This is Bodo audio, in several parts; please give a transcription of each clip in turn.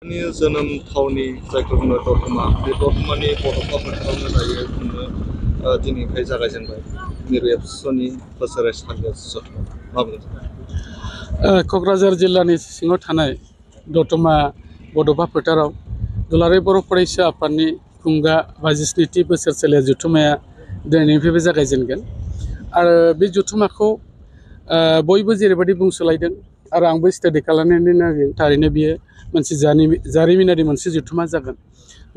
जोनोम थावनि जायखौ बुङो दतमा बे दतमानि बड'फा फोथारावनो दायो जोङो दिनैनिफ्राय जागायजेनबाय मिरु एबसुनि बोसोरारि साननि जथुम्मा माबोरै क'क्राझार जिल्लानि सिङाव थानाय दतमा बड'फा फोथाराव दुलाराय बर' फरायसा आफादनि खुंगा 52थि बोसोरसालिया जथुम्माया दिनैनिफ्रायबो जागायजेनगोन आरो बे जथुम्माखौ बयबो जेरैबायदि बुंसोलायदों आरो आंबो स्टाडि खालामनानै नायदों थारैनो बियो मोनसे जारिमिनारि मोनसे जथुम्मा जागोन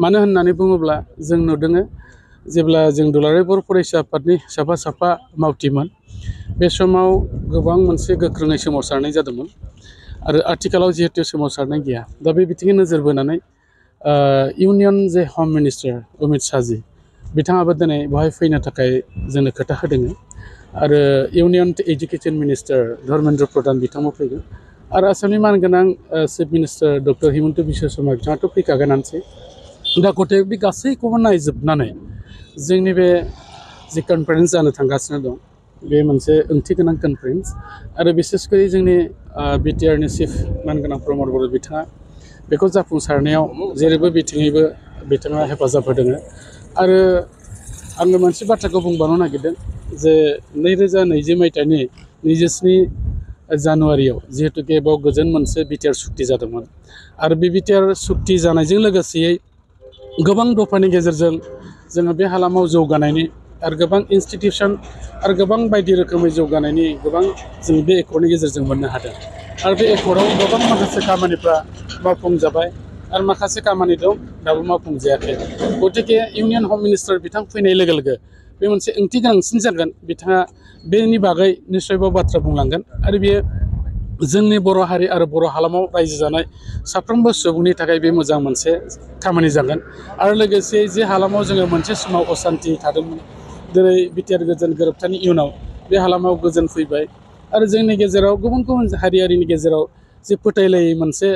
मानो होननानै बुङोब्ला जों नुदों जेब्ला जों दुलाराय बर' फरायसा आफादनि साफा मावथिमोन बे समाव गोबां मोनसे गोख्रोङै सोमावसारनाय जादोंमोन आरो आथिखालाव जिहेतु सोमावसारनाय गैया दा बे बिथिङै नोजोर बोनानै इउनियन जे हम मिनिस्टार अमित शाहजी बिथाङाबो दिनै बेवहाय फैनो थाखाय जोंनो खोथा होदों आरो union education minister Dharmendra Pradhan बिथाङा फैगोन आरो आसामनि मानगोनां chief minister doctor Himanta Biswa Sarma बिथाङाथ' फैखागोनानोसै दा गथे बे गासैखौबो नायजोबनानै जोंनि बे जि कनफारेन्स जानो थांगासिनो दं बे मोनसे ओंथि गोनां कनफारेन्स आरो बिसेसकरि जोंनि बिटिआरनि चिफ मानगोनां प्रमद बर' बिथाङा बेखौ जाफुंसारनायाव जेरैबो बिथिङैबो बिथाङा हेफाजाब होदों आरो आङो मोनसे बाथ्राखौ बुंबावनो नागिरदों जे 2020 मायथाइनि 27 जानुवारियाव जिहेतुके बेयाव गोजोन मोनसे बिटिआर सुक्ति जादोंमोन आरो बे बिटिआर सुक्ति जानायजों लोगोसेयै गोबां दफानि गेजेरजों जोङो बे हालामाव जौगानायनि आरो गोबां इन्सटिटिउसन आरो गोबां बायदि रोखोमै जौगानायनि गोबां जों बे एकर्डनि गेजेरजों मोननो हादों आरो बे एकर्डआव गोबां माखासे खामानिफ्रा मावफुंजाबाय आरो माखासे खामानि दं दाबो मावफुंजायाखै गतिके इउनियन हम मिनिस्टार बिथां फैनाय लोगो लोगो बे मोनसे ओंथि गोनांसिन जागोन बिथाङा बेनि बागै निस्सयबो बाथ्रा बुंलांगोन आरो बेयो जोंनि बर' हारि आरो बर' हालामाव रायजो जानाय साफ्रोमबो सुबुंनि थाखाय बे मोजां मोनसे खामानि जागोन आरो लोगोसे जे हालामाव जोङो मोनसे समाव असान्थि थादोंमोन दिनै बिटिआर गोजोन गोरोबथानि इयुनाव बे हालामाव गोजोन फैबाय आरो जोंनि गेजेराव गुबुन गुबुन हारियारिनि गेजेराव जे फोथायलायै मोनसे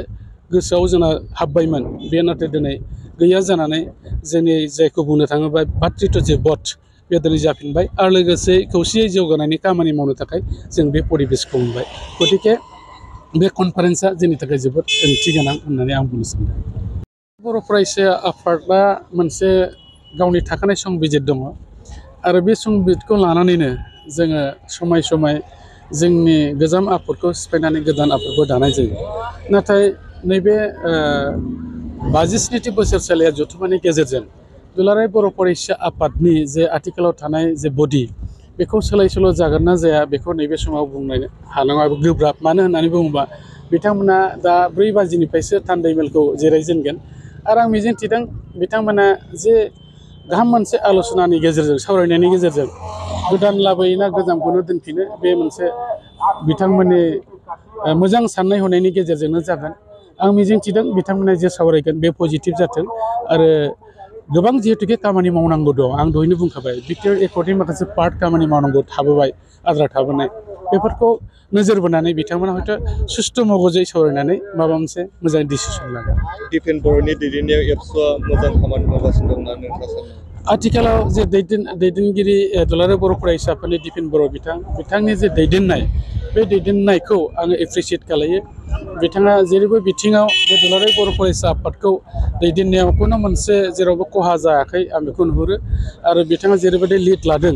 गोसोआव जोंना हाबबायमोन बे नाथाय दिनै गैया जानानै जोंनि जायखौ बुंनो थाङोबा भातृत्व जे बध बे दिनै जाफिनबाय आरो लोगोसे खौसेयै जौगानायनि खामानि मावनो थाखाय जों बे परिबेसखौ मोनबाय गतिके बे कनफारेन्सआ जोंनि थाखाय जोबोद ओंथि गोनां होननानै आं बुंनो सानदों बर' फरायसा आफादआ मोनसे गावनि थाखानाय संबिजित दङ आरो बे संबिजितखौ लानानैनो जोङो समाय समाय जोंनि गोजाम आफादखौ सिफायनानै गोदान आफादखौ दानाय जायो नाथाय नैबे 57थि बोसोरसालिया जथुम्मानि गेजेरजों दुलाराय बर' फरायसा आफादनि जे आथिखालाव थानाय जे बडि बेखौ सोलाय सोल' जागोन ना जाया बेखौ नैबे समाव बुंनो हानाङाबो गोब्राब मानो होननानै बुङोबा बिथांमोना दा 4 बाजिनिफ्रायसो थान्दै मेलखौ जिरायजेनगोन आरो आं मिजिंथिदों बिथांमोना जे गाहाम मोनसे आल'सनानि गेजेरजों सावरायनायनि गेजेरजों गोदान लाबोयोना गोजामखौनो दोनफिनो बे मोनसे बिथांमोननि मोजां साननाय हनायनि गेजेरजोंनो जागोन आं मिजिंथिदों बिथांमोना जे सावरायगोन बे पजिटिभ जाथों आरो गोबां जिहेतुके खामानि मावनांगौ दं आं दहायनो बुंखाबाय बिटिआर एकर्डनि माखासे पार्ट खामानि मावनांगौ थाबोबाय आद्रा थाबोनाय बेफोरखौ नोजोर बोनानै बिथांमोना हयथ' सुस्थ' मगजै सावरायनानै माबा मोनसे मोजां डिसिसन लागोन दिपेन बर'नि दैदेननायाव एबसुआ मोजां खामानि मावगासिनो दं होनना नोंथाङा सानो आथिखालाव जे दैदेनगिरि दुलाराय बर' फरायसा आफादनि दिपेन बर' बिथांनि जे दैदेननाय बे दैदेननायखौ आङो एप्रिसियेट खालायो बिथाङा जेरैबो बिथिङाव बे दुलाराय बर' फरायसा आफादखौ दैदेननायाव खुनु मोनसे जेरावबो खहा जायाखै आं बेखौ नुहुरो आरो बिथाङा जेरैबायदि लिड लादों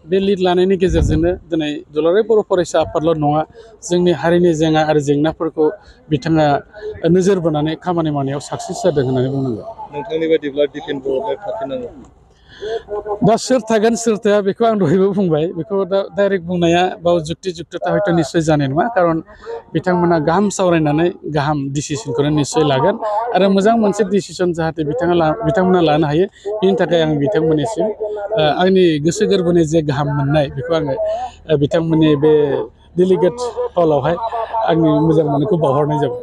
बे लिड लानायनि गेजेरजोंनो दिनै दुलाराय बर' फरायसा आफादल' नङा जोंनि हारिनि जेंना आरो जेंनाफोरखौ बिथाङा नोजोर बोनानै खामानि मावनायाव साक्सेस जादों होननानै बुंनांगोन नोंथांनि बायदिब्ला दिपेन बर'नो थाफिननांगौ दा सोर थागोन सोर थाया बेखौ आं दहायबो बुंबाय बेखौ दा डाइरेक्ट बुंनाया बाव जुक्तिता हयथ' निस्सय जानाय नङा खारन बिथांमोना गाहाम सावरायनानै गाहाम डिसिसनखौनो निस्सय लागोन आरो मोजां मोनसे डिसिसन जाहाथे बिथांमोना लानो हायो बेनि थाखाय आं बिथांमोननिसिम आंनि गोसो गोरबोनि जे गाहाम मोननाय बेखौ आङो बिथांमोननि बे डेलिगेट हलावहाय आंनि मोजां मोननायखौ बावहरनाय जाबाय